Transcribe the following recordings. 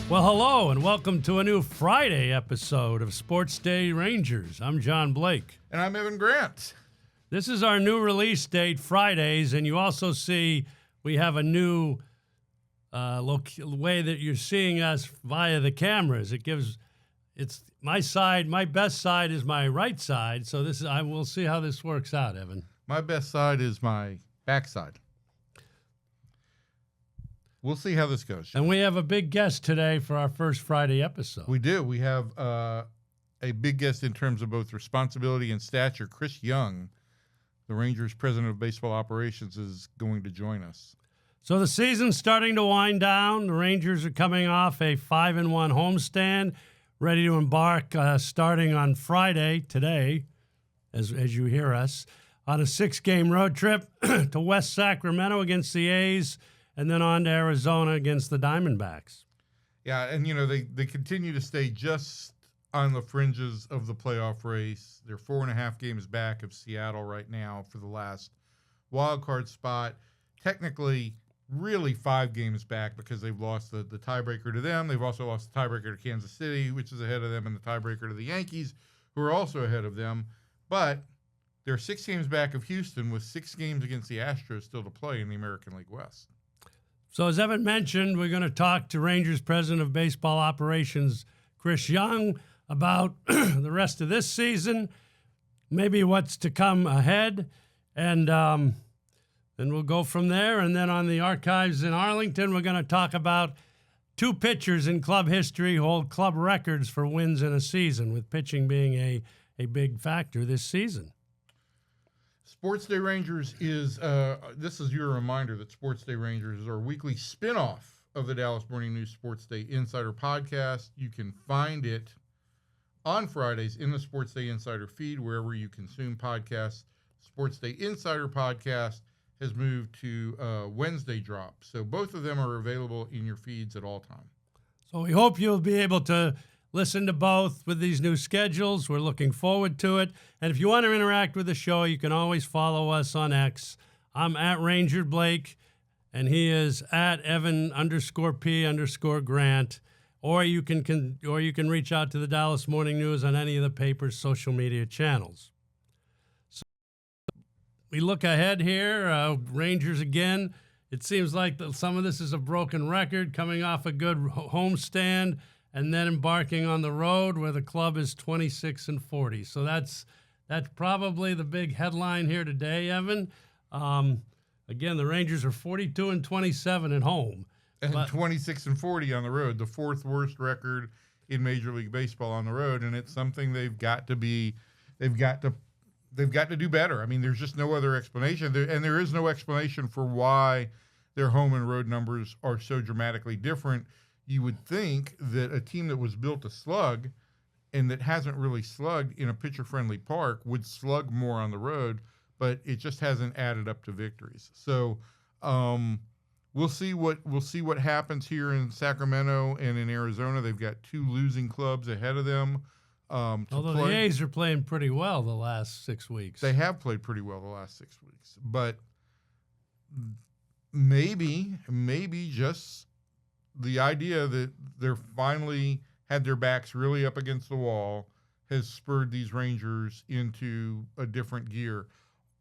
Well, hello, and welcome to a new Friday episode of SportsDay Rangers. I'm John Blake. And I'm Evan Grant. This is our new release date, Fridays, and you also see we have a new way that you're seeing us via the cameras. It's my side, my best side is my right side, so we'll see how this works out, Evan. My best side is my backside. We'll see how this goes. And we have a big guest today for our first Friday episode. We do. We have a big guest in terms of both responsibility and stature. Chris Young, the Rangers president of baseball operations, is going to join us. So the season's starting to wind down. The Rangers are coming off a 5-1 homestand, ready to embark starting on Friday, today, as you hear us, on a 6-game road trip to West Sacramento against the A's, and then on to Arizona against the Diamondbacks. Yeah, and, they continue to stay just on the fringes of the playoff race. They're 4.5 games back of Seattle right now for the last wild card spot. Technically, really 5 games back because they've lost the tiebreaker to them. They've also lost the tiebreaker to Kansas City, which is ahead of them, and the tiebreaker to the Yankees, who are also ahead of them. But they're 6 games back of Houston with 6 games against the Astros still to play in the American League West. So as Evan mentioned, we're going to talk to Rangers president of baseball operations, Chris Young, about the rest of this season, maybe what's to come ahead, and then we'll go from there. And then on the archives in Arlington, we're going to talk about 2 pitchers in club history who hold club records for wins in a season, with pitching being a big factor this season. SportsDay Rangers is, this is your reminder that SportsDay Rangers is our weekly spinoff of the Dallas Morning News SportsDay Insider podcast. You can find it on Fridays in the SportsDay Insider feed, wherever you consume podcasts. SportsDay Insider podcast has moved to Wednesday drop. So both of them are available in your feeds at all times. So we hope you'll be able to listen to both with these new schedules. We're looking forward to it. And if you want to interact with the show, you can always follow us on X. I'm at Ranger Blake, and he is at Evan_P_Grant. Or you can reach out to the Dallas Morning News on any of the paper's social media channels. So we look ahead here. Rangers again. It seems like some of this is a broken record, coming off a good homestand, and then embarking on the road where the club is 26-40. So that's probably the big headline here today, Evan. Again, the Rangers are 42-27 at home. And 26-40 on the road, the 4th worst record in Major League Baseball on the road, and it's something they've got to do better. I mean, there's just no other explanation, and there is no explanation for why their home and road numbers are so dramatically different. You would think that a team that was built to slug and that hasn't really slugged in a pitcher-friendly park would slug more on the road, but it just hasn't added up to victories. So we'll see what happens here in Sacramento and in Arizona. They've got 2 losing clubs ahead of them. Although the A's are playing pretty well the last 6 weeks. They have played pretty well the last 6 weeks, but maybe just the idea that they're finally had their backs really up against the wall has spurred these Rangers into a different gear.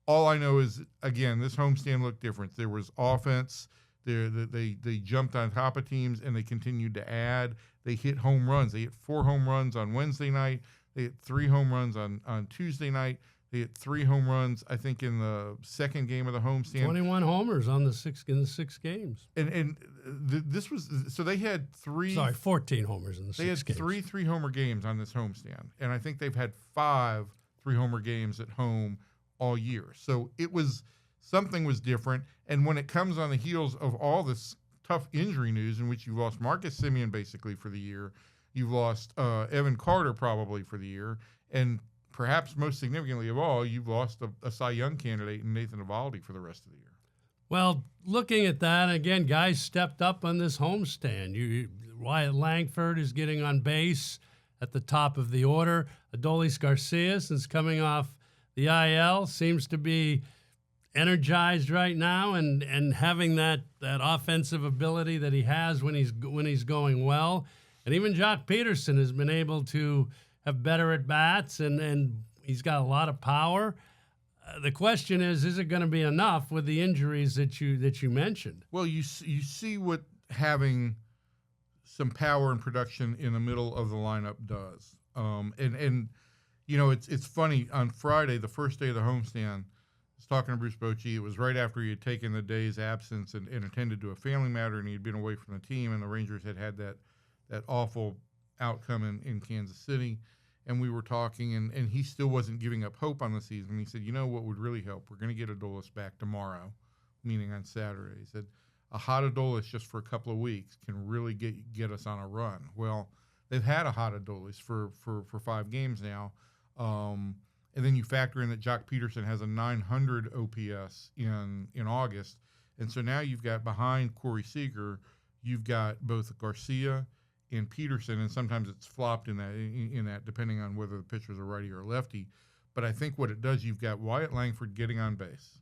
All I know is, again, this homestand looked different. There was offense. They jumped on top of teams, and they continued to add. They hit home runs. They hit 4 home runs on Wednesday night. They hit 3 home runs on Tuesday night. They hit 3 home runs, I think, in the second game of the homestand. 21 homers in the 6 games. This was so they had 14 homers in the 6 games. They had 3 3-homer games on this homestand, and I think they've had 5 3-homer games at home all year. So something was different. And when it comes on the heels of all this tough injury news, in which you've lost Marcus Semien basically for the year, you've lost Evan Carter probably for the year, and perhaps most significantly of all, you've lost a Cy Young candidate in Nathan Eovaldi for the rest of the year. Well, looking at that, again, guys stepped up on this homestand. Wyatt Langford is getting on base at the top of the order. Adolis Garcia, since coming off the IL, seems to be energized right now, and having that offensive ability that he has when he's going well. And even Jock Peterson has been able to have better at bats, and he's got a lot of power. The question is it going to be enough with the injuries that you mentioned? Well, you see what having some power and production in the middle of the lineup does. And you know, it's funny. On Friday, the first day of the homestand, I was talking to Bruce Bochy. It was right after he had taken the day's absence and attended to a family matter, and he had been away from the team, and the Rangers had that awful outcome in Kansas City. And we were talking, and he still wasn't giving up hope on the season. He said, you know what would really help? We're going to get Adolis back tomorrow, meaning on Saturday. He said, a hot Adolis just for a couple of weeks can really get us on a run. Well, they've had a hot Adolis for 5 games now. And then you factor in that Jock Peterson has a 900 OPS in August. And so now you've got behind Corey Seager, you've got both Garcia and Peterson, and sometimes it's flopped in that depending on whether the pitcher's a righty or a lefty. But I think what it does, you've got Wyatt Langford getting on base.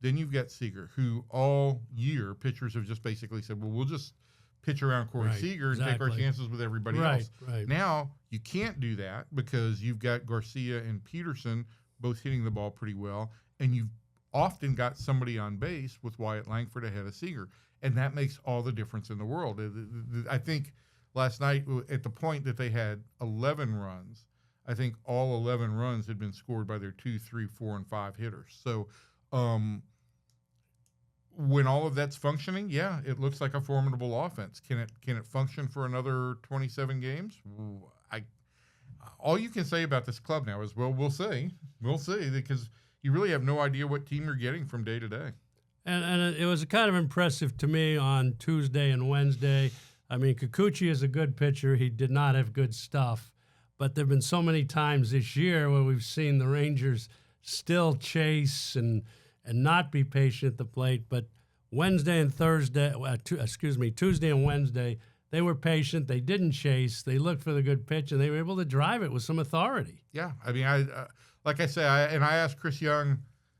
Then you've got Seager, who all year pitchers have just basically said, well, we'll just pitch around Corey Seager and take our chances with everybody else. Right. Now you can't do that because you've got Garcia and Peterson both hitting the ball pretty well, and you've often got somebody on base with Wyatt Langford ahead of Seager. And that makes all the difference in the world. I think last night, at the point that they had 11 runs, I think all 11 runs had been scored by their 2, 3, 4, and 5 hitters. So when all of that's functioning, yeah, it looks like a formidable offense. Can it function for another 27 games? All you can say about this club now is, well, we'll see. We'll see, because you really have no idea what team you're getting from day to day. And it was kind of impressive to me on Tuesday and Wednesday. I mean, Kikuchi is a good pitcher. He did not have good stuff. But there have been so many times this year where we've seen the Rangers still chase and not be patient at the plate. But Tuesday and Wednesday, they were patient. They didn't chase. They looked for the good pitch, and they were able to drive it with some authority. Yeah, I mean, like I say, I asked Chris Young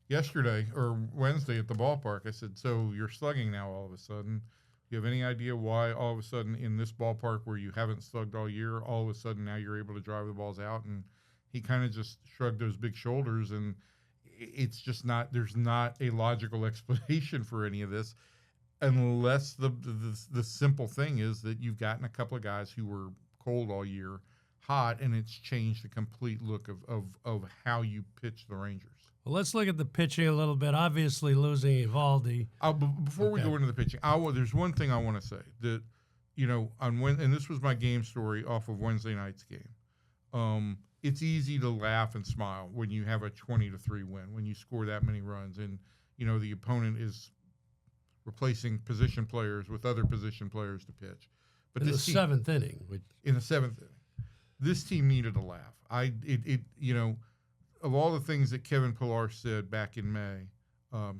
yesterday or Wednesday at the ballpark. I said, so you're slugging now all of a sudden. Do you have any idea why all of a sudden in this ballpark where you haven't slugged all year, all of a sudden now you're able to drive the balls out? And he kind of just shrugged those big shoulders, and it's just not, there's not a logical explanation for any of this, unless the simple thing is that you've gotten a couple of guys who were cold all year hot, and it's changed the complete look of how you pitch the Rangers. Well, let's look at the pitching a little bit. Obviously, losing Eovaldi. Before we go into the pitching, there's one thing I want to say that, you know, and this was my game story off of Wednesday night's game. It's easy to laugh and smile when you have a 20-3 win, when you score that many runs, and you know the opponent is replacing position players with other position players to pitch. But in the seventh inning, this team needed a laugh. You know, of all the things that Kevin Pillar said back in May,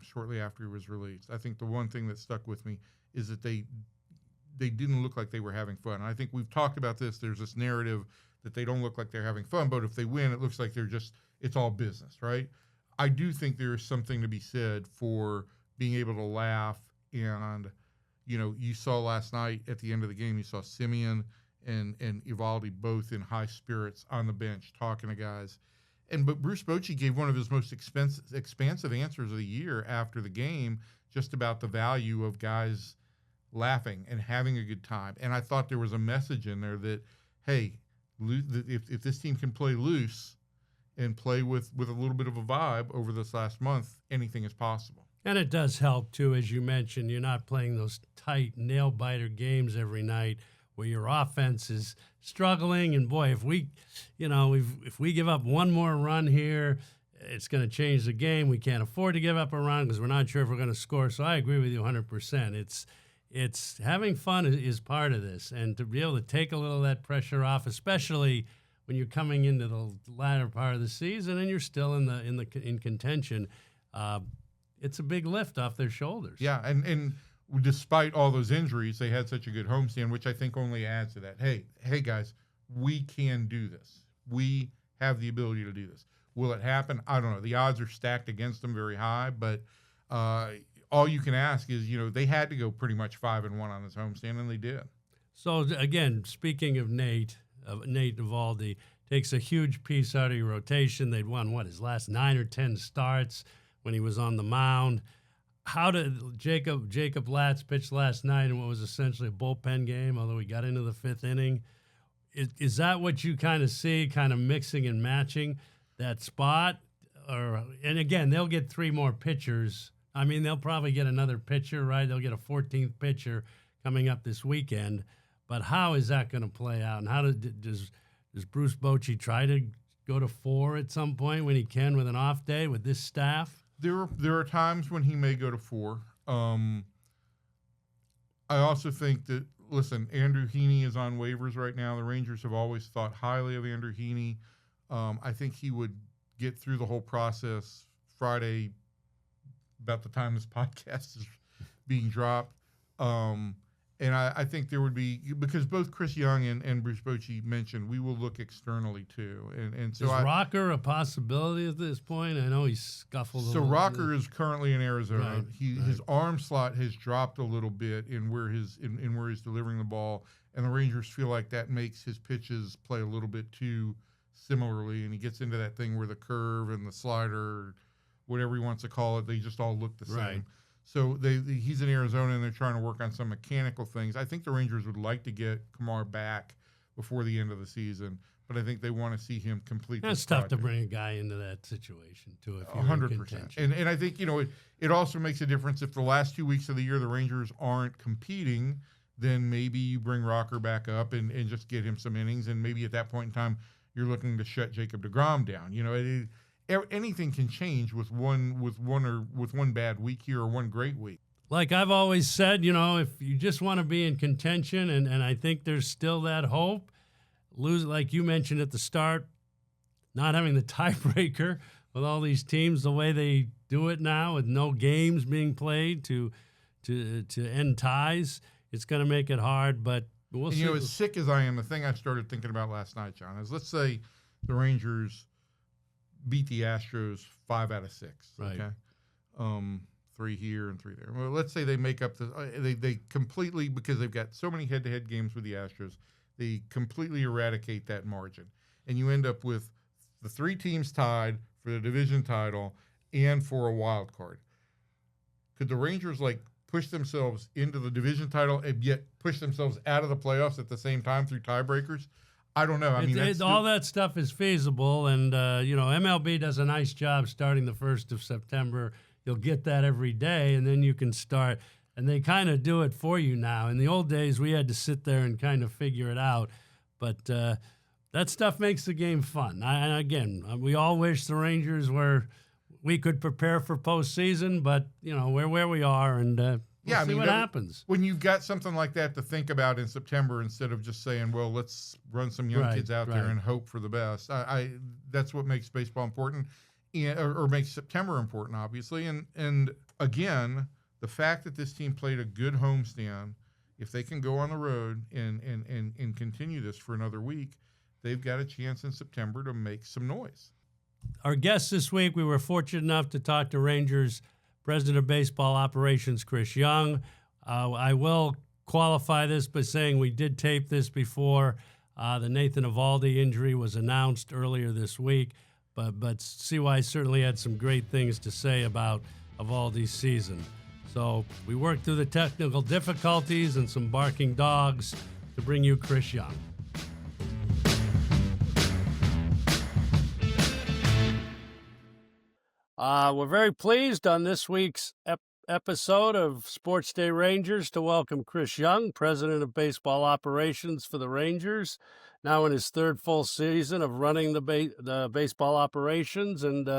shortly after he was released, I think the one thing that stuck with me is that they didn't look like they were having fun. And I think we've talked about this. There's this narrative that they don't look like they're having fun, but if they win, it looks like it's all business, right? I do think there is something to be said for being able to laugh. And, you know, you saw last night at the end of the game, you saw Simeon and Eovaldi both in high spirits on the bench talking to guys. But Bruce Bochy gave one of his most expansive answers of the year after the game, just about the value of guys laughing and having a good time. And I thought there was a message in there that, hey, if this team can play loose and play with a little bit of a vibe over this last month, anything is possible. And it does help, too, as you mentioned. You're not playing those tight nail-biter games every night where your offense is struggling. And, boy, if we give up one more run here, it's going to change the game. We can't afford to give up a run because we're not sure if we're going to score. So I agree with you 100%. It's having fun is part of this, and to be able to take a little of that pressure off, especially when you're coming into the latter part of the season and you're still in contention. It's a big lift off their shoulders. Yeah, and despite all those injuries, they had such a good homestand, which I think only adds to that. Hey, guys, we can do this. We have the ability to do this. Will it happen? I don't know. The odds are stacked against them very high, but all you can ask is, they had to go pretty much 5-1 on this homestand, and they did. So again, speaking of Nate Eovaldi, takes a huge piece out of your rotation. They'd won his last 9 or 10 starts when he was on the mound. How did Jacob Latz pitch last night in what was essentially a bullpen game, although he got into the 5th inning? Is that what you kind of see, kind of mixing and matching that spot? And again, they'll get 3 more pitchers. I mean, they'll probably get another pitcher, right? They'll get a 14th pitcher coming up this weekend. But how is that going to play out? And how does Bruce Bochy try to go to 4 at some point when he can with an off day with this staff? There are times when he may go to 4. I also think that, listen, Andrew Heaney is on waivers right now. The Rangers have always thought highly of Andrew Heaney. I think he would get through the whole process Friday about the time this podcast is being dropped. And I think there would be, because both Chris Young and Bruce Bochy mentioned, we will look externally too. And so is Rocker a possibility at this point? I know he's scuffled a little. So Rocker is currently in Arizona. Right. His arm slot has dropped a little bit in where he's delivering the ball, and the Rangers feel like that makes his pitches play a little bit too similarly, and he gets into that thing where the curve and the slider, whatever he wants to call it, they just all look the same. Right. So he's in Arizona, and they're trying to work on some mechanical things. I think the Rangers would like to get Kumar back before the end of the season, but I think they want to see him complete. It's tough to bring a guy into that situation too. If you're 100%, and I think it also makes a difference if the last 2 weeks of the year the Rangers aren't competing. Then maybe you bring Rocker back up and just get him some innings, and maybe at that point in time you're looking to shut Jacob deGrom down. Anything can change with one bad week here or one great week. Like I've always said, if you just want to be in contention, and I think there's still that hope, like you mentioned at the start, not having the tiebreaker with all these teams the way they do it now, with no games being played to end ties, it's going to make it hard. But we'll see. As sick as I am, the thing I started thinking about last night, John, is let's say the Rangers beat the Astros 5 out of 6. Right. Okay. 3 here and 3 there. Well, let's say they make up they completely, because they've got so many head-to-head games with the Astros, they completely eradicate that margin, and you end up with the 3 teams tied for the division title and for a wild card. Could the Rangers push themselves into the division title and yet push themselves out of the playoffs at the same time through tiebreakers? I don't know. All that stuff is feasible, and MLB does a nice job starting the 1st of September. You'll get that every day, and then you can start. And they kind of do it for you now. In the old days, we had to sit there and kind of figure it out. But that stuff makes the game fun. We all wish the Rangers we could prepare for postseason, but we're where we are, and we'll see what happens. When you've got something like that to think about in September, instead of just saying, well, let's run some young kids out there and hope for the best. That's what makes baseball important, or makes September important, obviously. And again, the fact that this team played a good homestand, if they can go on the road and continue this for another week, they've got a chance in September to make some noise. Our guest this week, we were fortunate enough to talk to Rangers President of Baseball Operations, Chris Young. I will qualify this by saying we did tape this before the Nathan Eovaldi injury was announced earlier this week, but CY certainly had some great things to say about Eovaldi's season. So we worked through the technical difficulties and some barking dogs to bring you Chris Young. We're very pleased on this week's episode of SportsDay Rangers to welcome Chris Young, President of Baseball Operations for the Rangers, now in his 3rd full season of running the baseball operations. And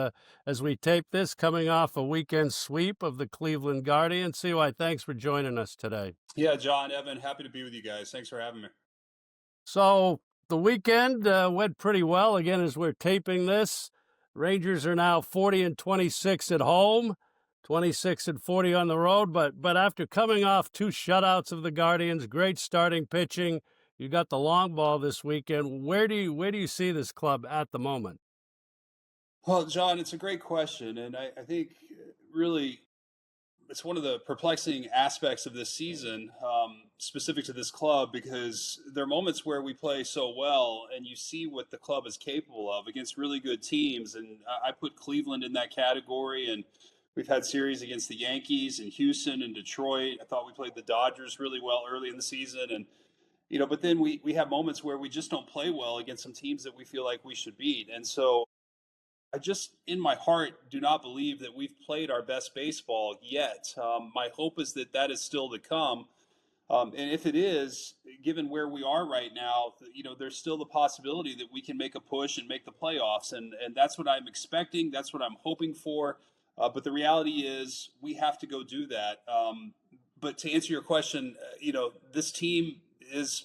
as we tape this, coming off a weekend sweep of the Cleveland Guardians. CY, thanks for joining us today. Yeah, John, Evan, happy to be with you guys. Thanks for having me. So the weekend went pretty well. Again, as we're taping this, Rangers are now 40-26 at home, 26-40 on the road. But after coming off 2 shutouts of the Guardians, great starting pitching, you got the long ball this weekend. Where do you see this club at the moment? Well, John, it's a great question. And I think really it's one of the perplexing aspects of this season, specific to this club, because there are moments where we play so well and you see what the club is capable of against really good teams. And I put Cleveland in that category. And we've had series against the Yankees and Houston and Detroit. I thought we played the Dodgers really well early in the season. And, but then we have moments where we just don't play well against some teams that we feel like we should beat. And so I just, in my heart, do not believe that we've played our best baseball yet. My hope is that that is still to come. And if it is, given where we are right now, there's still the possibility that we can make a push and make the playoffs. And that's what I'm expecting. That's what I'm hoping for. But the reality is we have to go do that. But to answer your question, this team is,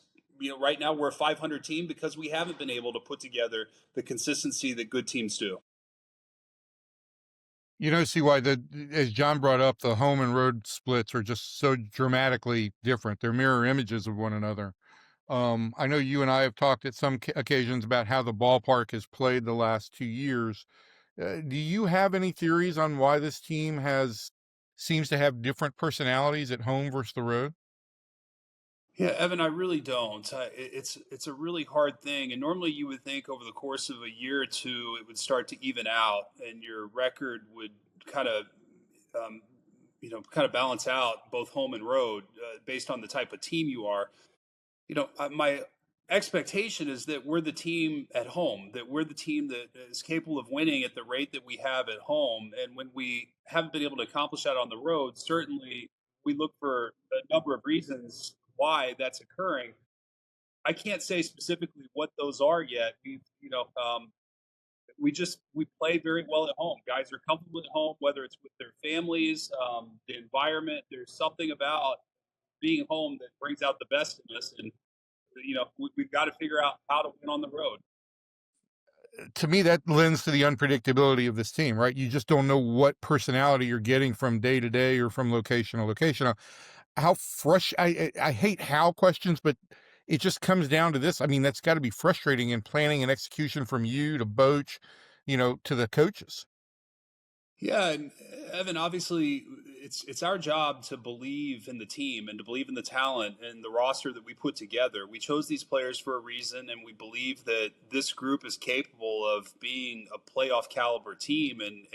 right now we're a 500 team because we haven't been able to put together the consistency that good teams do. See why as John brought up, the home and road splits are just so dramatically different. They're mirror images of one another. I know you and I have talked at some occasions about how the ballpark has played the last 2 years. Do you have any theories on why this team seems to have different personalities at home versus the road? Yeah, Evan, I really don't. It's a really hard thing, and normally you would think over the course of a year or two it would start to even out, and your record would kind of, kind of balance out both home and road based on the type of team you are. My expectation is that we're the team at home, that we're the team that is capable of winning at the rate that we have at home, and when we haven't been able to accomplish that on the road, certainly we look for a number of reasons why that's occurring. I can't say specifically what those are yet. We play very well at home. Guys are comfortable at home, whether it's with their families, the environment. There's something about being home that brings out the best in us, and we've got to figure out how to win on the road. To me, that lends to the unpredictability of this team, right? You just don't know what personality you're getting from day to day or from location to location. How I hate how questions, but it just comes down to this. I mean, that's got to be frustrating in planning and execution from you to Boch, to the coaches. Yeah, and Evan, obviously, it's our job to believe in the team and to believe in the talent and the roster that we put together. We chose these players for a reason, and we believe that this group is capable of being a playoff caliber team and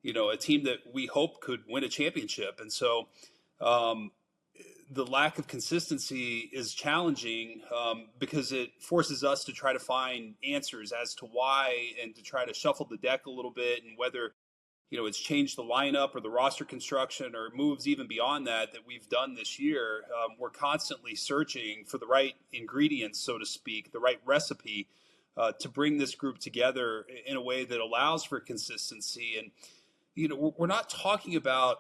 a team that we hope could win a championship. And so, um, the lack of consistency is challenging because it forces us to try to find answers as to why and to try to shuffle the deck a little bit and whether it's changed the lineup or the roster construction or moves even beyond that we've done this year. We're constantly searching for the right ingredients, so to speak, the right recipe to bring this group together in a way that allows for consistency. And we're not talking about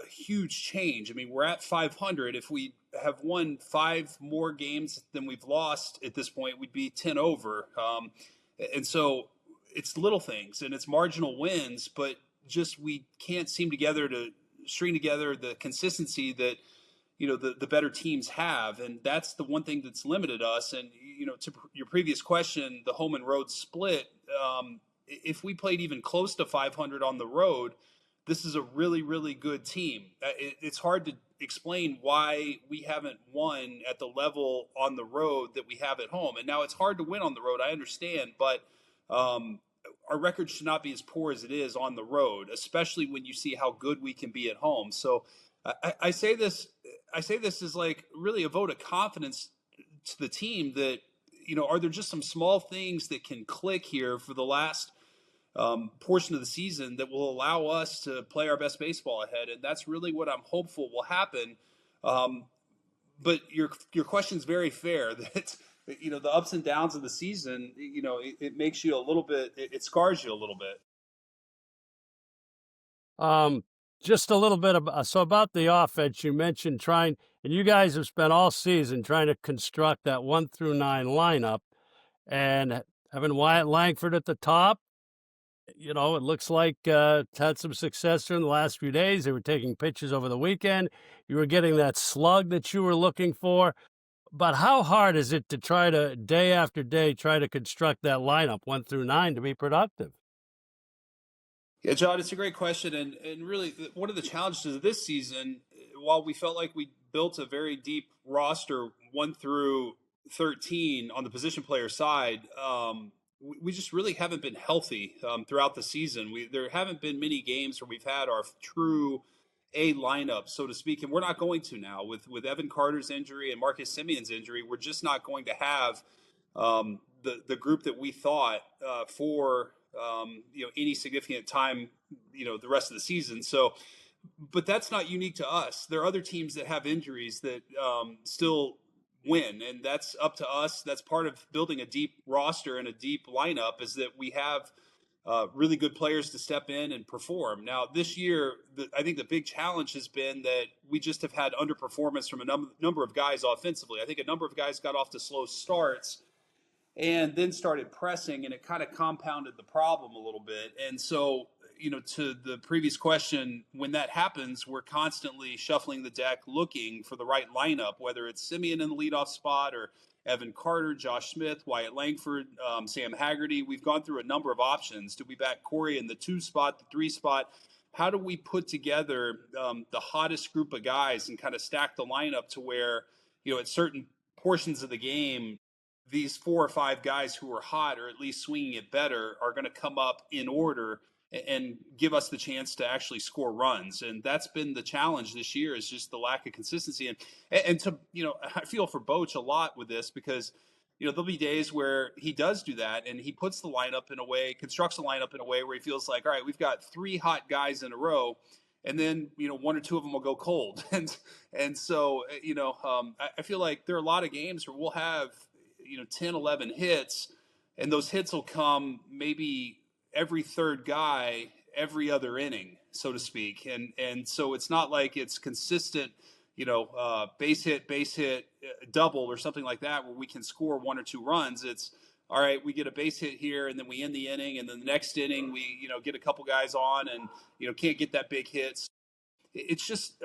a huge change. I mean, we're at 500. If we have won 5 more games than we've lost at this point, we'd be 10 over. And so it's little things and it's marginal wins, but just we can't seem to string together the consistency that the better teams have, and that's the one thing that's limited us. And to your previous question, the home and road split, if we played even close to 500 on the road, this is a really, really good team. It's hard to explain why we haven't won at the level on the road that we have at home. And now it's hard to win on the road, I understand, but our record should not be as poor as it is on the road, especially when you see how good we can be at home. So I say this as like really a vote of confidence to the team that, are there just some small things that can click here for the last portion of the season that will allow us to play our best baseball ahead? And that's really what I'm hopeful will happen. But your question's very fair that, the ups and downs of the season, it makes you a little bit, it scars you a little bit. Just a little bit so about the offense. You mentioned trying, and you guys have spent all season trying to construct that 1 through 9 lineup, and having Wyatt Langford at the top. It looks like it's had some success during the last few days. They were taking pitches over the weekend. You were getting that slug that you were looking for. But how hard is it to try to, day after day, try to construct that lineup 1 through 9 to be productive? Yeah, John, it's a great question, and really one of the challenges of this season, while we felt like we built a very deep roster, 1 through 13 on the position player side, we just really haven't been healthy throughout the season. There haven't been many games where we've had our true A lineup, so to speak, and we're not going to now with Evan Carter's injury and Marcus Simeon's injury. We're just not going to have the group that we thought for any significant time, the rest of the season. So, but that's not unique to us. There are other teams that have injuries that still win, and that's up to us. That's part of building a deep roster and a deep lineup, is that we have really good players to step in and perform. Now, this year, I think the big challenge has been that we just have had underperformance from a number of guys offensively. I think a number of guys got off to slow starts and then started pressing, and it kind of compounded the problem a little bit. And so, to the previous question, when that happens, we're constantly shuffling the deck looking for the right lineup, whether it's Simeon in the leadoff spot or Evan Carter, Josh Smith, Wyatt Langford, Sam Haggerty. We've gone through a number of options. Do we back Corey in the 2 spot, the 3 spot? How do we put together the hottest group of guys and kind of stack the lineup to where, at certain portions of the game, these 4 or 5 guys who are hot, or at least swinging it better, are going to come up in order and give us the chance to actually score runs. And that's been the challenge this year, is just the lack of consistency. And to, I feel for Boch a lot with this, because, there'll be days where he does do that, and he puts the lineup in a way, constructs the lineup in a way where he feels like, all right, we've got 3 hot guys in a row, and then 1 or 2 of them will go cold. And so I feel like there are a lot of games where we'll have 10, 11 hits, and those hits will come maybe every third guy, every other inning, so to speak. And so it's not like it's consistent, base hit, double or something like that, where we can score 1 or 2 runs. It's all right, we get a base hit here, and then we end the inning, and then the next inning we, get a couple guys on and, can't get that big hit. It's just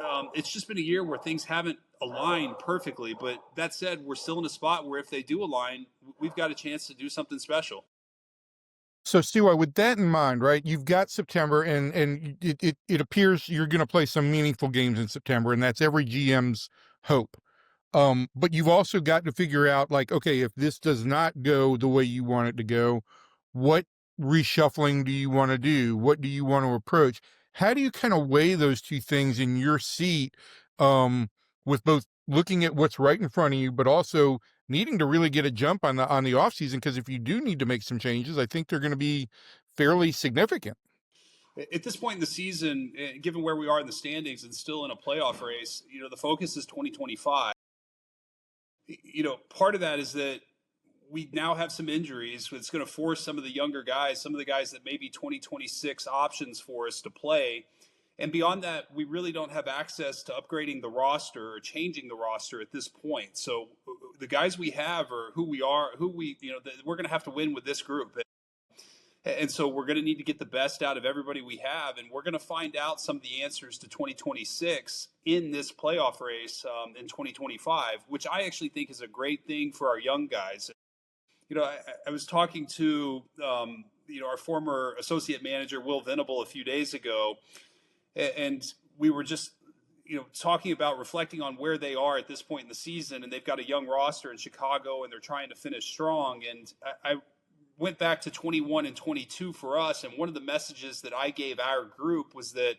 been a year where things haven't aligned perfectly. But that said, we're still in a spot where if they do align, we've got a chance to do something special. So, Stu, with that in mind, right, you've got September, and it appears you're going to play some meaningful games in September, and that's every GM's hope. But you've also got to figure out, like, okay, if this does not go the way you want it to go, what reshuffling do you want to do? What do you want to approach? How do you kind of weigh those two things in your seat, with both looking at what's right in front of you, but also needing to really get a jump on the off season? Because if you do need to make some changes, I think they're going to be fairly significant. At this point in the season, given where we are in the standings and still in a playoff race, the focus is 2025. Part of that is that we now have some injuries. It's going to force some of the younger guys, some of the guys that may be 2026 options for us to play. And beyond that, we really don't have access to upgrading the roster or changing the roster at this point. So the guys we have are who we are, we're going to have to win with this group. And so we're going to need to get the best out of everybody we have. And we're going to find out some of the answers to 2026 in this playoff race in 2025, which I actually think is a great thing for our young guys. I was talking to, our former associate manager, Will Venable, a few days ago, and we were just, talking about reflecting on where they are at this point in the season. And they've got a young roster in Chicago, and they're trying to finish strong. And I went back to 21 and 22 for us. And one of the messages that I gave our group was that,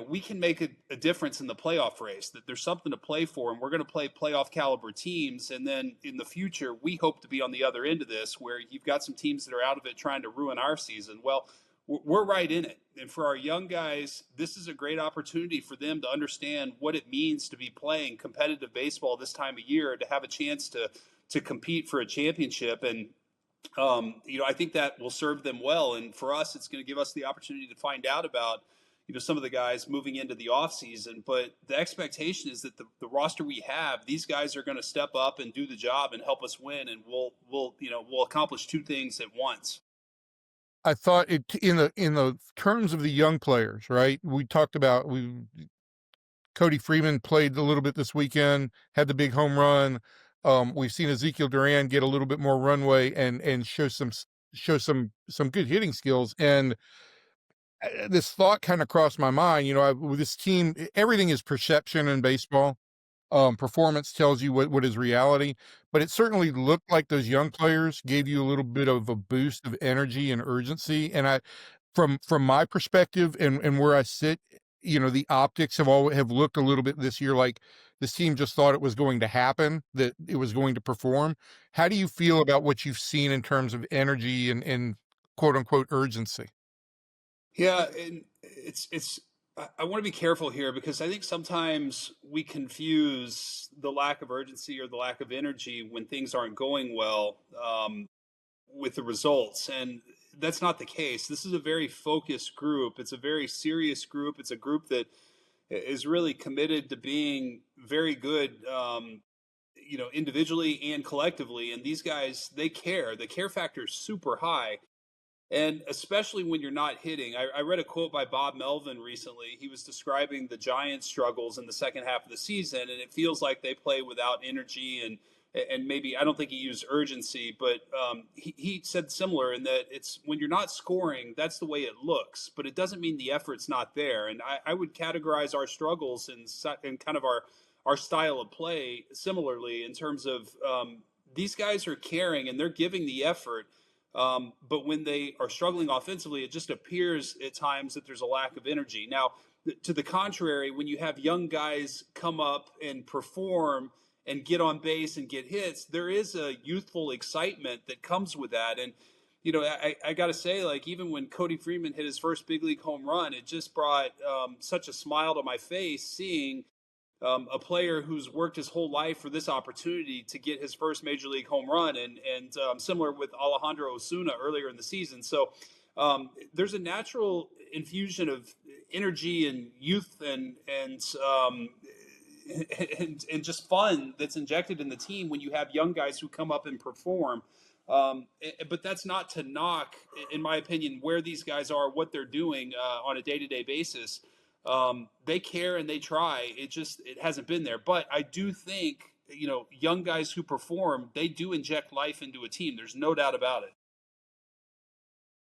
we can make a difference in the playoff race, that there's something to play for, and we're going to play playoff caliber teams. And then in the future, we hope to be on the other end of this, where you've got some teams that are out of it trying to ruin our season. Well, we're right in it. And for our young guys, this is a great opportunity for them to understand what it means to be playing competitive baseball this time of year, to have a chance to compete for a championship. And I think that will serve them well. And for us, it's going to give us the opportunity to find out about, some of the guys moving into the off season. But the expectation is that the roster we have, these guys are going to step up and do the job and help us win. And we'll accomplish 2 things at once. I thought it in the terms of the young players, right? We talked about Cody Freeman played a little bit this weekend, had the big home run. We've seen Ezekiel Duran get a little bit more runway and show some good hitting skills. And this thought kind of crossed my mind. With this team, everything is perception in baseball. Performance tells you what is reality, but it certainly looked like those young players gave you a little bit of a boost of energy and urgency. And from my perspective and where I sit, the optics have looked a little bit this year like this team just thought it was going to happen, that it was going to perform. How do you feel about what you've seen in terms of energy and quote unquote urgency? Yeah, and it's I want to be careful here because I think sometimes we confuse the lack of urgency or the lack of energy when things aren't going well with the results, and that's not the case. This is a very focused group. It's a very serious group. It's a group that is really committed to being very good. Individually and collectively, and these guys, they care. The care factor is super high, and especially when you're not hitting. I read a quote by Bob Melvin recently. He was describing the Giants' struggles in the second half of the season, and it feels like they play without energy and maybe, I don't think he used urgency, but he said similar in that it's when you're not scoring, that's the way it looks, but it doesn't mean the effort's not there. And I would categorize our struggles in kind of our style of play similarly in terms of these guys are caring and they're giving the effort. But when they are struggling offensively, it just appears at times that there's a lack of energy. Now, to the contrary, when you have young guys come up and perform and get on base and get hits, there is a youthful excitement that comes with that. And, I got to say, like, even when Cody Freeman hit his first big league home run, it just brought such a smile to my face seeing a player who's worked his whole life for this opportunity to get his first major league home run, and similar with Alejandro Osuna earlier in the season. So there's a natural infusion of energy and youth and just fun that's injected in the team when you have young guys who come up and perform. But that's not to knock, in my opinion, where these guys are, what they're doing on a day-to-day basis. They care and they try. It hasn't been there. But I do think, young guys who perform, they do inject life into a team. There's no doubt about it.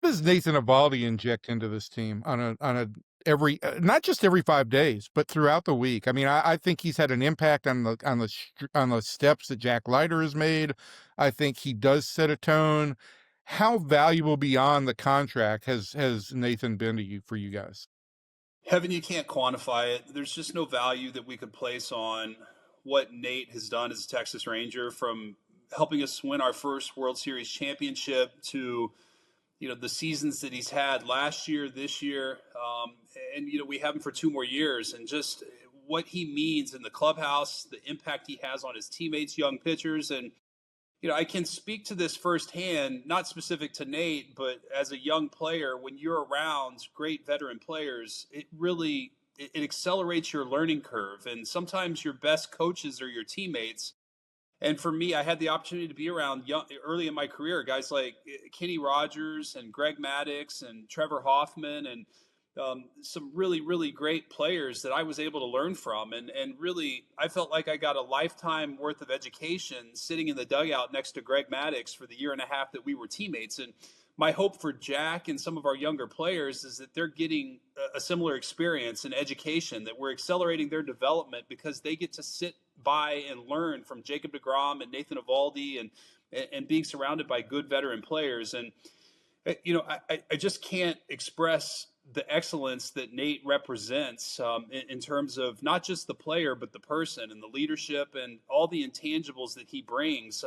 What does Nathan Eovaldi inject into this team on a every not just every 5 days, but throughout the week? I mean, I think he's had an impact on the steps that Jack Leiter has made. I think he does set a tone. How valuable beyond the contract has Nathan been to you for you guys? Heaven, you can't quantify it. There's just no value that we could place on what Nate has done as a Texas Ranger, from helping us win our first World Series championship to the seasons that he's had last year, this year, and we have him for 2 more years, and just what he means in the clubhouse, the impact he has on his teammates, young pitchers. And I can speak to this firsthand, not specific to Nate, but as a young player, when you're around great veteran players, it accelerates your learning curve. And sometimes your best coaches are your teammates. And for me, I had the opportunity to be around early in my career, guys like Kenny Rogers and Greg Maddux and Trevor Hoffman, and some really, really great players that I was able to learn from. And really, I felt like I got a lifetime worth of education sitting in the dugout next to Greg Maddux for the year and a half that we were teammates. And my hope for Jack and some of our younger players is that they're getting a similar experience and education, that we're accelerating their development because they get to sit by and learn from Jacob deGrom and Nathan Eovaldi and being surrounded by good veteran players. And I just can't express the excellence that Nate represents in terms of not just the player, but the person and the leadership and all the intangibles that he brings.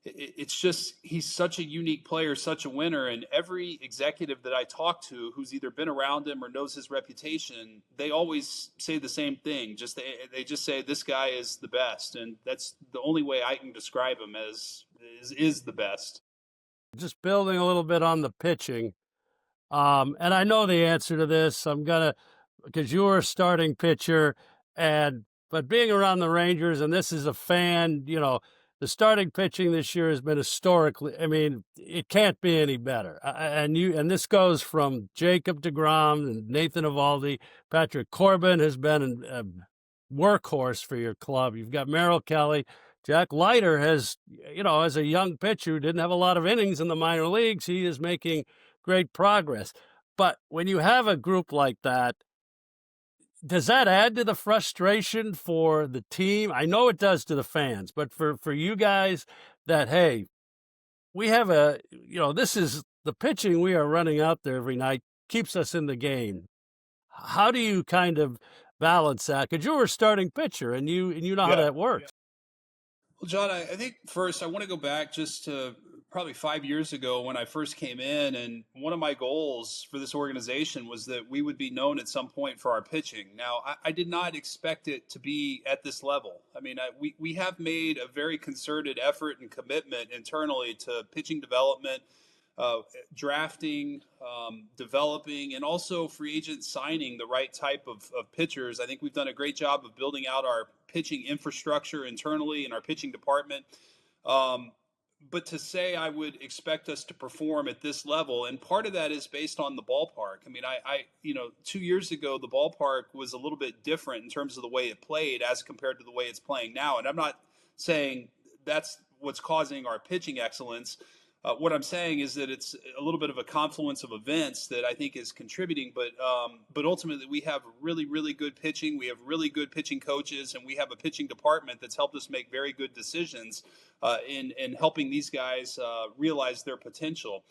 It's just, he's such a unique player, such a winner. And every executive that I talk to who's either been around him or knows his reputation, they always say the same thing. They just say, this guy is the best. And that's the only way I can describe him as is the best. Just building a little bit on the pitching. And I know the answer to this. Because you were a starting pitcher, but being around the Rangers, and this is a fan, the starting pitching this year has been historically, I mean, it can't be any better. And this goes from Jacob deGrom and Nathan Eovaldi. Patrick Corbin has been a workhorse for your club. You've got Merrill Kelly. Jack Leiter has, as a young pitcher who didn't have a lot of innings in the minor leagues, he is making great progress. But when you have a group like that, does that add to the frustration for the team? I know it does to the fans, but for you guys that, hey, we have this is the pitching we are running out there every night keeps us in the game. How do you kind of balance that? Because you were a starting pitcher and you know how that works. Well, John, I think first I want to go back just to probably 5 years ago when I first came in. And one of my goals for this organization was that we would be known at some point for our pitching. Now, I did not expect it to be at this level. I mean, we have made a very concerted effort and commitment internally to pitching development, uh, drafting, developing, and also free agent signing the right type of pitchers. I think we've done a great job of building out our pitching infrastructure internally in our pitching department. Um, but to say I would expect us to perform at this level, and part of that is based on the ballpark. I mean, 2 years ago, the ballpark was a little bit different in terms of the way it played as compared to the way it's playing now. And I'm not saying that's what's causing our pitching excellence. What I'm saying is that it's a little bit of a confluence of events that I think is contributing, but ultimately we have really, really good pitching. We have really good pitching coaches, and we have a pitching department that's helped us make very good decisions in helping these guys realize their potential.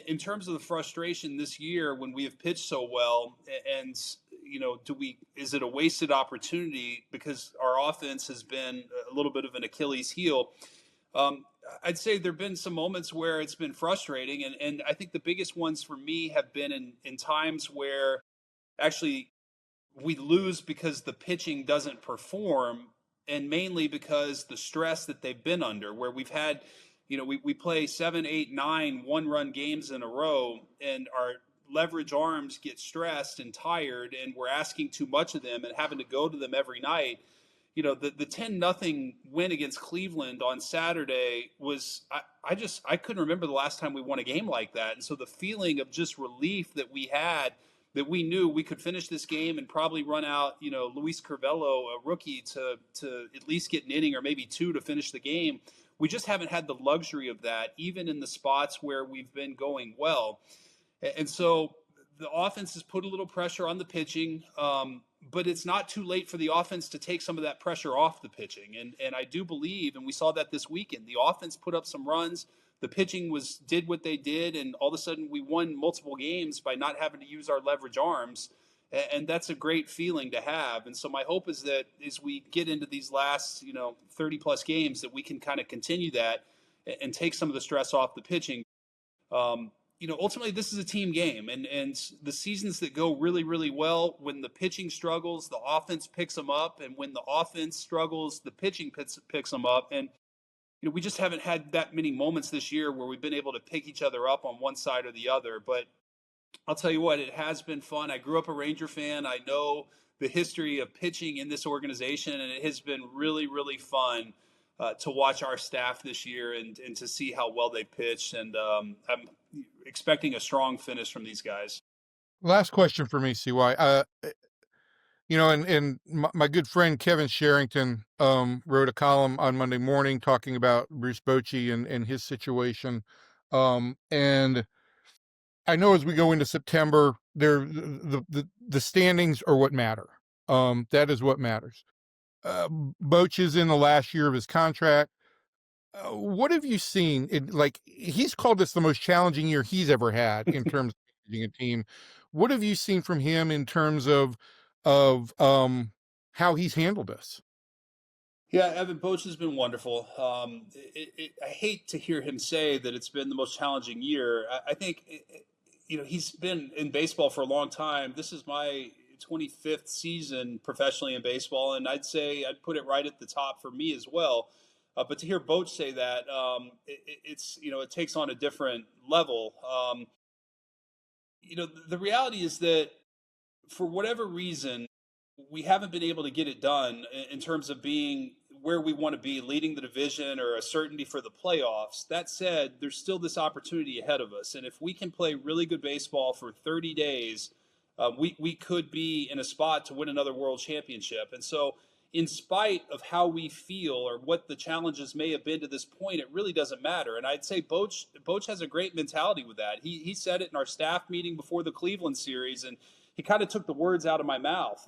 In terms of the frustration this year when we have pitched so well, and is it a wasted opportunity because our offense has been a little bit of an Achilles heel? I'd say there have been some moments where it's been frustrating, and I think the biggest ones for me have been in times where actually we lose because the pitching doesn't perform, and mainly because the stress that they've been under, where we've had, we play 7, 8, 9 one-run games in a row, and our leverage arms get stressed and tired, and we're asking too much of them and having to go to them every night. The 10-0 win against Cleveland on Saturday was, I couldn't remember the last time we won a game like that. And so the feeling of just relief that we had, that we knew we could finish this game and probably run out, Luis Curvelo, a rookie, to at least get an inning or maybe two to finish the game. We just haven't had the luxury of that, even in the spots where we've been going well. And so the offense has put a little pressure on the pitching, but it's not too late for the offense to take some of that pressure off the pitching. And I do believe, and we saw that this weekend, the offense put up some runs, the pitching did what they did, and all of a sudden we won multiple games by not having to use our leverage arms. And that's a great feeling to have. And so my hope is that as we get into these last 30 plus games, that we can kind of continue that and take some of the stress off the pitching. Ultimately this is a team game, and the seasons that go really, really well, when the pitching struggles, the offense picks them up, and when the offense struggles, the pitching picks them up. And we just haven't had that many moments this year where we've been able to pick each other up on one side or the other. But I'll tell you what, it has been fun. I grew up a Ranger fan. I know the history of pitching in this organization, and it has been really, really fun to watch our staff this year and to see how well they pitched. And I'm expecting a strong finish from these guys. Last question for me, CY. And my good friend Kevin Sherrington wrote a column on Monday morning talking about Bruce Bochy and his situation. And I know as we go into September, the standings are what matter. That is what matters. Boch is in the last year of his contract. What have you seen? He's called this the most challenging year he's ever had in terms of managing a team. What have you seen from him in terms of how he's handled this? Yeah, Evan, Boch has been wonderful. I hate to hear him say that it's been the most challenging year. I think, he's been in baseball for a long time. This is my 25th season professionally in baseball, and I'd say I'd put it right at the top for me as well. But to hear Boch say that, it takes on a different level. The reality is that for whatever reason, we haven't been able to get it done in terms of being where we want to be, leading the division or a certainty for the playoffs. That said, there's still this opportunity ahead of us. And if we can play really good baseball for 30 days, we could be in a spot to win another world championship. And so in spite of how we feel or what the challenges may have been to this point, it really doesn't matter. And I'd say Boch has a great mentality with that. He said it in our staff meeting before the Cleveland series, and he kind of took the words out of my mouth.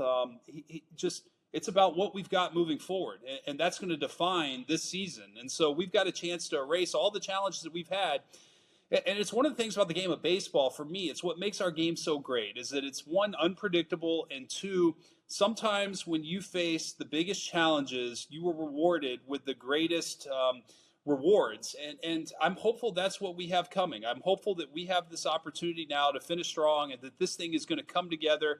It's about what we've got moving forward, and that's going to define this season. And so we've got a chance to erase all the challenges that we've had. And it's one of the things about the game of baseball, for me, it's what makes our game so great, is that it's, one, unpredictable, and two, sometimes when you face the biggest challenges, you are rewarded with the greatest rewards. And I'm hopeful that's what we have coming. I'm hopeful that we have this opportunity now to finish strong, and that this thing is going to come together,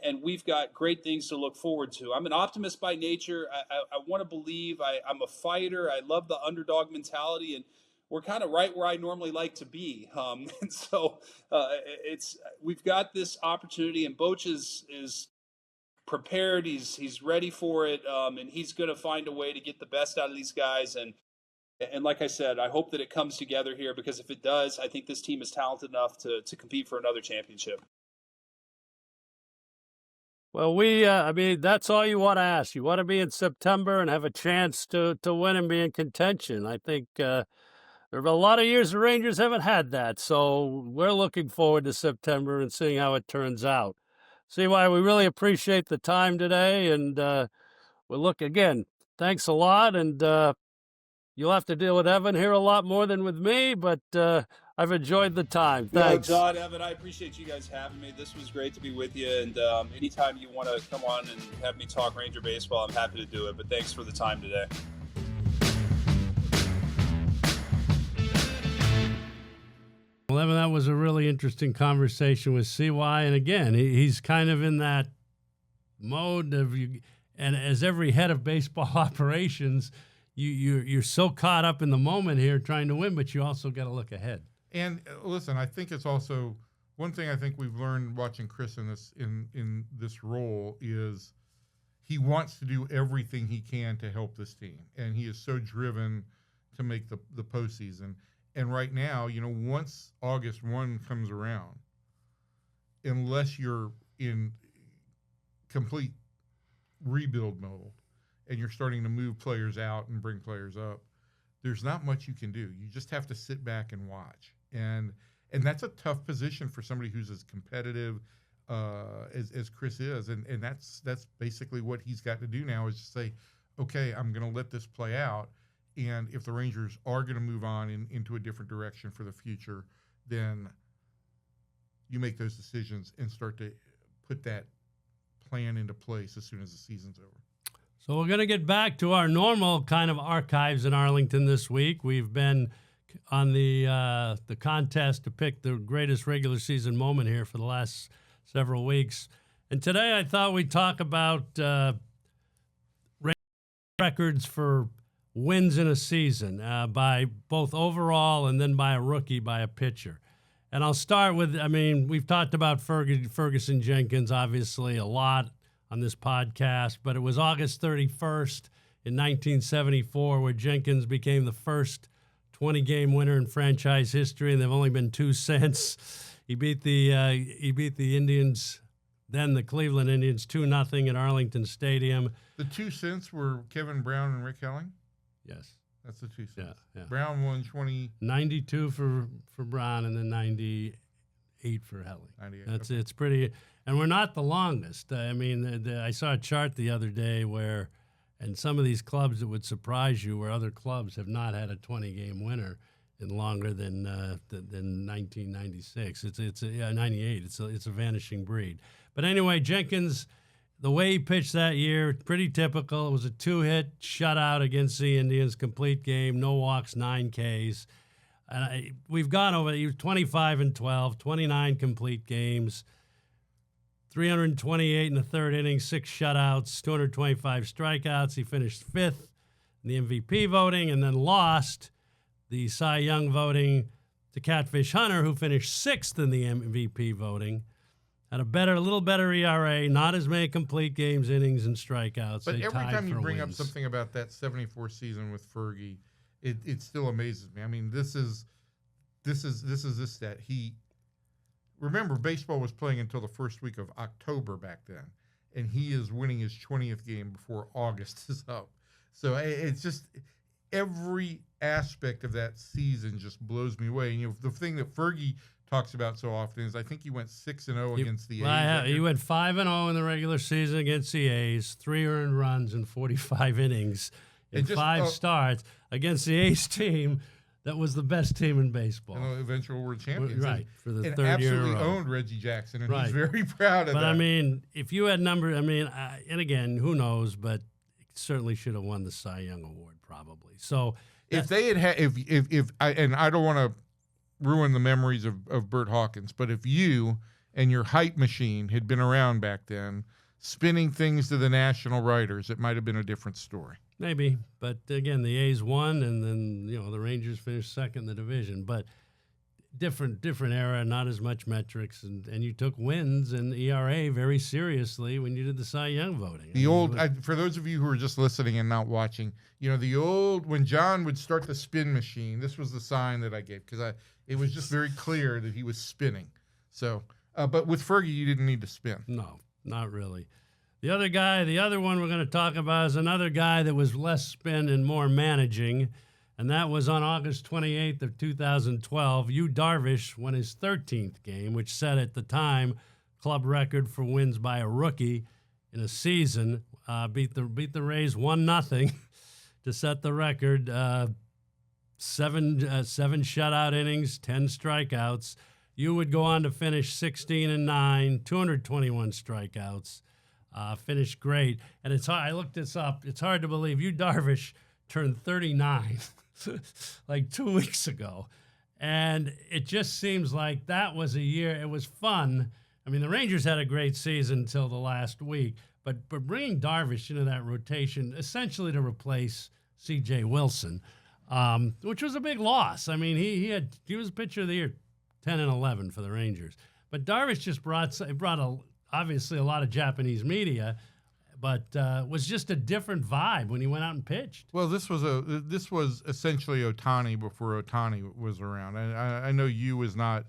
and we've got great things to look forward to. I'm an optimist by nature. I want to believe. I'm a fighter. I love the underdog mentality, and we're kind of right where I normally like to be. And so we've got this opportunity, and Boch is prepared. He's ready for it, and he's going to find a way to get the best out of these guys. And like I said, I hope that it comes together here, because if it does, I think this team is talented enough to compete for another championship. Well, I mean, that's all you want to ask. You want to be in September and have a chance to win and be in contention. I think there are a lot of years the Rangers haven't had that, so we're looking forward to September and seeing how it turns out. See why we really appreciate the time today, and we'll look again. Thanks a lot, and you'll have to deal with Evan here a lot more than with me, but I've enjoyed the time. Thanks. No, Todd, Evan, I appreciate you guys having me. This was great to be with you, and anytime you want to come on and have me talk Ranger baseball, I'm happy to do it, but thanks for the time today. Well, Evan, that was a really interesting conversation with CY. And again, he's kind of in that mode of, and as every head of baseball operations, you're so caught up in the moment here trying to win, but you also got to look ahead. And listen, I think it's also one thing I think we've learned watching Chris in this role is he wants to do everything he can to help this team, and he is so driven to make the postseason. And right now, once August 1 comes around, unless you're in complete rebuild mode and you're starting to move players out and bring players up, there's not much you can do. You just have to sit back and watch. And that's a tough position for somebody who's as competitive as Chris is. And that's basically what he's got to do now, is to say, okay, I'm going to let this play out. And if the Rangers are going to move on into a different direction for the future, then you make those decisions and start to put that plan into place as soon as the season's over. So we're going to get back to our normal kind of archives in Arlington this week. We've been on the contest to pick the greatest regular season moment here for the last several weeks. And today I thought we'd talk about records for wins in a season by both overall and then by a rookie, by a pitcher. And I'll start with, we've talked about Ferguson Jenkins, obviously, a lot on this podcast, but it was August 31st in 1974 where Jenkins became the first 20-game winner in franchise history, and there have only been two since. He beat the Indians, then the Cleveland Indians, 2-0 at Arlington Stadium. The two cents were Kevin Brown and Rick Helling? Yes. That's the two cents. Yeah. Brown won 92 for Brown, and then 98 for Helling. 98. It's pretty, and we're not the longest. I saw a chart the other day where, and some of these clubs that would surprise you, where other clubs have not had a 20-game winner in longer than 1996. It's 98. It's a vanishing breed. But anyway, Jenkins, the way he pitched that year, pretty typical. It was a 2-hit shutout against the Indians, complete game, no walks, 9 Ks. And we've gone over, he was 25-12, 29 complete games, 328 in the third inning, 6 shutouts, 225 strikeouts. He finished 5th in the MVP voting and then lost the Cy Young voting to Catfish Hunter, who finished 6th in the MVP voting. Had a little better ERA, not as many complete games, innings, and strikeouts. But They every tied time you for bring wins. up something about that 74 season with Fergie, it still amazes me. This is this stat. Remember, baseball was playing until the first week of October back then, and he is winning his 20th game before August is up. So it's just every aspect of that season just blows me away. And the thing that Fergie talks about so often is I think he went 6-0 against the A's. He went 5-0 in the regular season against the A's, 3 earned runs in 45 innings in 5 starts against the A's team that was the best team in baseball. And eventual world champions. Right, for the and third year in a absolutely row. owned Reggie Jackson, and Right. he's very proud of that. But, I mean, if you had and again, who knows, but certainly should have won the Cy Young Award probably. So if they had I don't want to ruin the memories of Bert Hawkins, but if you and your hype machine had been around back then, spinning things to the national writers, it might have been a different story. maybe, but again, the A's won, and then the Rangers finished second in the division. But different era, not as much metrics, and you took wins and ERA very seriously when you did the Cy Young voting. For those of you who are just listening and not watching, when John would start the spin machine, this was the sign that I gave because it was just very clear that he was spinning. So, but with Fergie, you didn't need to spin. No, not really. The other one we're going to talk about is another guy that was less spin and more managing, and that was on August 28th of 2012. Yu Darvish won his 13th game, which set at the time club record for wins by a rookie in a season. Beat the Rays 1-0 to set the record. Seven shutout innings, 10 strikeouts. Yu would go on to finish 16-9, 221 strikeouts. Finished great, and it's hard. I looked this up. It's hard to believe Yu Darvish turned 39 like 2 weeks ago, and it just seems like that was a year. It was fun. I mean, the Rangers had a great season until the last week, but bringing Darvish into that rotation essentially to replace C.J. Wilson, which was a big loss. I mean, he was pitcher of the year, 10 and 11 for the Rangers, but Darvish just brought obviously a lot of Japanese media, but was just a different vibe when he went out and pitched. Well, this was essentially Ohtani before Ohtani was around. I know Yu was not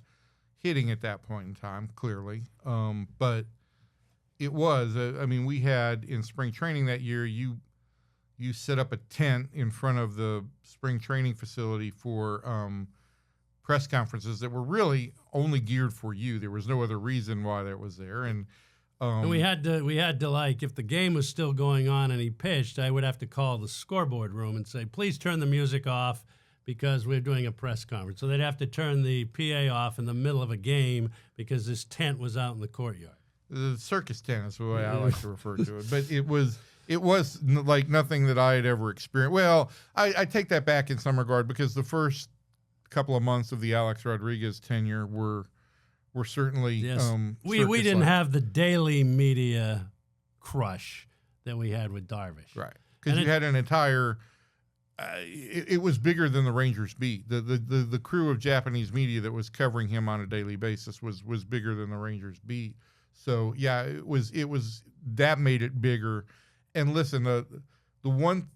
hitting at that point in time, clearly, but it was. We had in spring training that year, you set up a tent in front of the spring training facility for press conferences that were really only geared for you. There was no other reason why that was there. And we had to like, if the game was still going on and he pitched, I would have to call the scoreboard room and say, please turn the music off because we're doing a press conference. So they'd have to turn the PA off in the middle of a game because this tent was out in the courtyard. The circus tent is the way I like to refer to it. But it was like nothing that I had ever experienced. Well, I take that back in some regard because the first couple of months of the Alex Rodriguez tenure were certainly we didn't have the daily media crush that we had with Darvish, right? Because you had an entire it was bigger than the Rangers beat. The crew of Japanese media that was covering him on a daily basis was bigger than the Rangers beat. So yeah, it was that made it bigger. And listen, the one,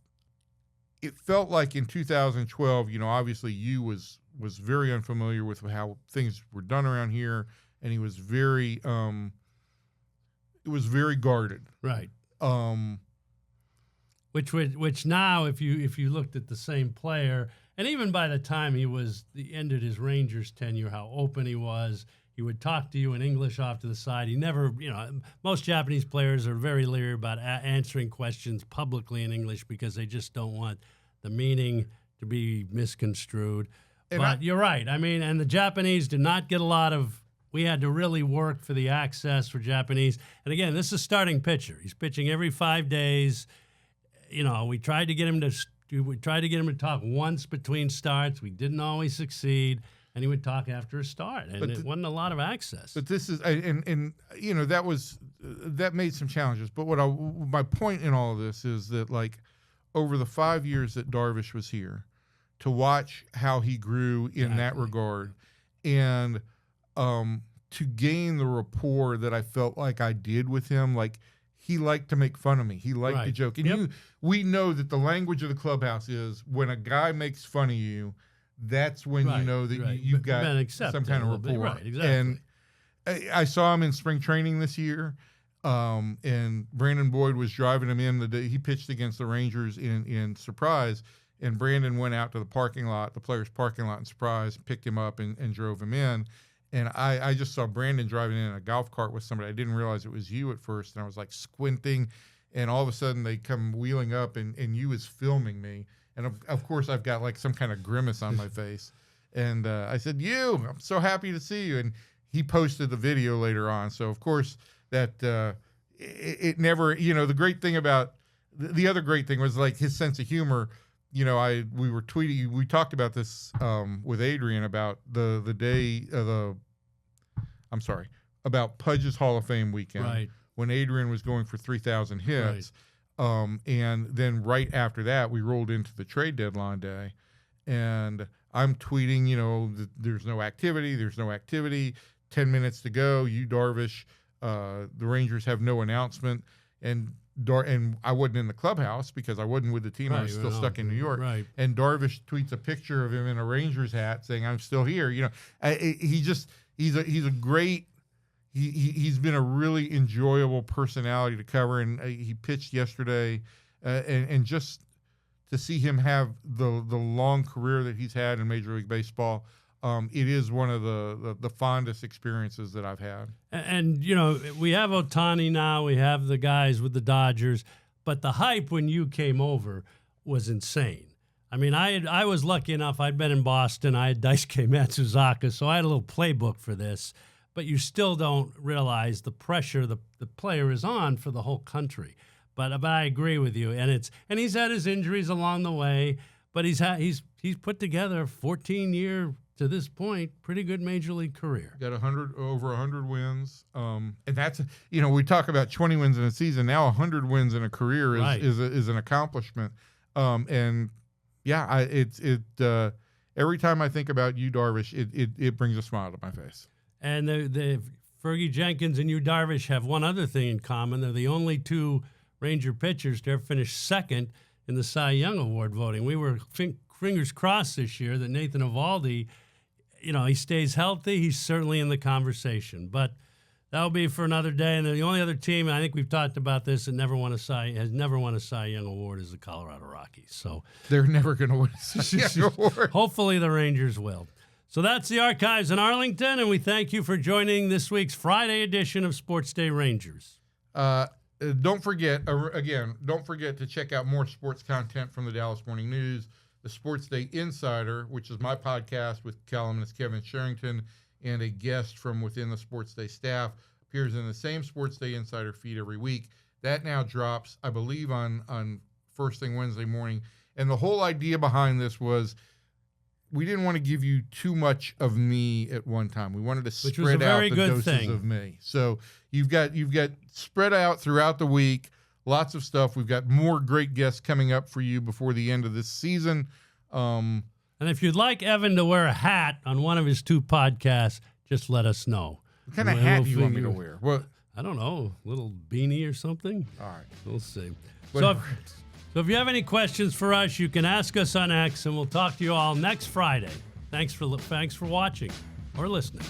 it felt like in 2012, obviously Yu was very unfamiliar with how things were done around here, and he was very guarded. Right. Which now, if you looked at the same player, and even by the time he ended his Rangers tenure, how open he was. He would talk to you in English off to the side. He never, most Japanese players are very leery about answering questions publicly in English because they just don't want the meaning to be misconstrued. But you're right. I mean, and the Japanese did not get a lot of. We had to really work for the access for Japanese. And again, this is a starting pitcher. He's pitching every 5 days. We tried to get him to talk once between starts. We didn't always succeed. And he would talk after a start, and it wasn't a lot of access. But this is, and that made some challenges. But my point in all of this is that, like, over the 5 years that Darvish was here, to watch how he grew in that regard, and to gain the rapport that I felt like I did with him, like he liked to make fun of me, he liked to joke, and we know that the language of the clubhouse is when a guy makes fun of you. That's when you know that you've got some kind of rapport. Right, exactly. And I saw him in spring training this year. And Brandon Boyd was driving him in the day he pitched against the Rangers in Surprise, and Brandon went out to the parking lot, the players' parking lot in Surprise, picked him up and drove him in. And I just saw Brandon driving in a golf cart with somebody. I didn't realize it was you at first, and I was like squinting, and all of a sudden they come wheeling up, and you was filming me. And of course I've got like some kind of grimace on my face. And I said, I'm so happy to see you. And he posted the video later on. So of course that it never, the great thing about the other great thing was like his sense of humor. We were tweeting, we talked about this with Adrian about the day of about Pudge's Hall of Fame weekend, Right. when Adrian was going for 3,000 hits. Right. And then right after that, we rolled into the trade deadline day, and I'm tweeting, there's no activity, 10 minutes to go, Yu Darvish, the Rangers have no announcement, and I wasn't in the clubhouse because I wasn't with the team. Right, I was still stuck in New York. Right. And Darvish tweets a picture of him in a Rangers hat saying, "I'm still here." He's a great. He's been a really enjoyable personality to cover, and he pitched yesterday, and just to see him have the long career that he's had in Major League Baseball. It is one of the fondest experiences that I've had. And we have Ohtani now. We have the guys with the Dodgers. But the hype when you came over was insane. I mean, I was lucky enough. I'd been in Boston. I had Daisuke Matsuzaka, so I had a little playbook for this. But you still don't realize the pressure the player is on for the whole country. But I agree with you. And he's had his injuries along the way. But he's put together a 14-year, to this point, pretty good Major League career. Got over 100 wins, and that's we talk about 20 wins in a season. Now 100 wins in a career is an accomplishment, and yeah, every time I think about Yu Darvish, it brings a smile to my face. And the Fergie Jenkins and Yu Darvish have one other thing in common: they're the only two Ranger pitchers to ever finish second in the Cy Young Award voting. We were fingers crossed this year that Nathan Eovaldi, he stays healthy. He's certainly in the conversation. But that'll be for another day. And the only other team, and I think we've talked about this, that has never won a Cy Young Award is the Colorado Rockies. So they're never going to win a Cy Young Award. Hopefully the Rangers will. So that's the Archives in Arlington, and we thank you for joining this week's Friday edition of Sports Day Rangers. Don't forget to check out more sports content from the Dallas Morning News. The Sports Day Insider, which is my podcast with columnist Kevin Sherrington and a guest from within the Sports Day staff, appears in the same Sports Day Insider feed every week. That now drops, I believe, on first thing Wednesday morning. And the whole idea behind this was we didn't want to give you too much of me at one time. We wanted to spread out the doses of me. So you've got spread out throughout the week. Lots of stuff. We've got more great guests coming up for you before the end of this season. And if you'd like Evan to wear a hat on one of his two podcasts, just let us know. What kind of hat do you want me to wear? What? I don't know, a little beanie or something. All right. We'll see. So if you have any questions for us, you can ask us on X, and we'll talk to you all next Friday. Thanks for watching or listening.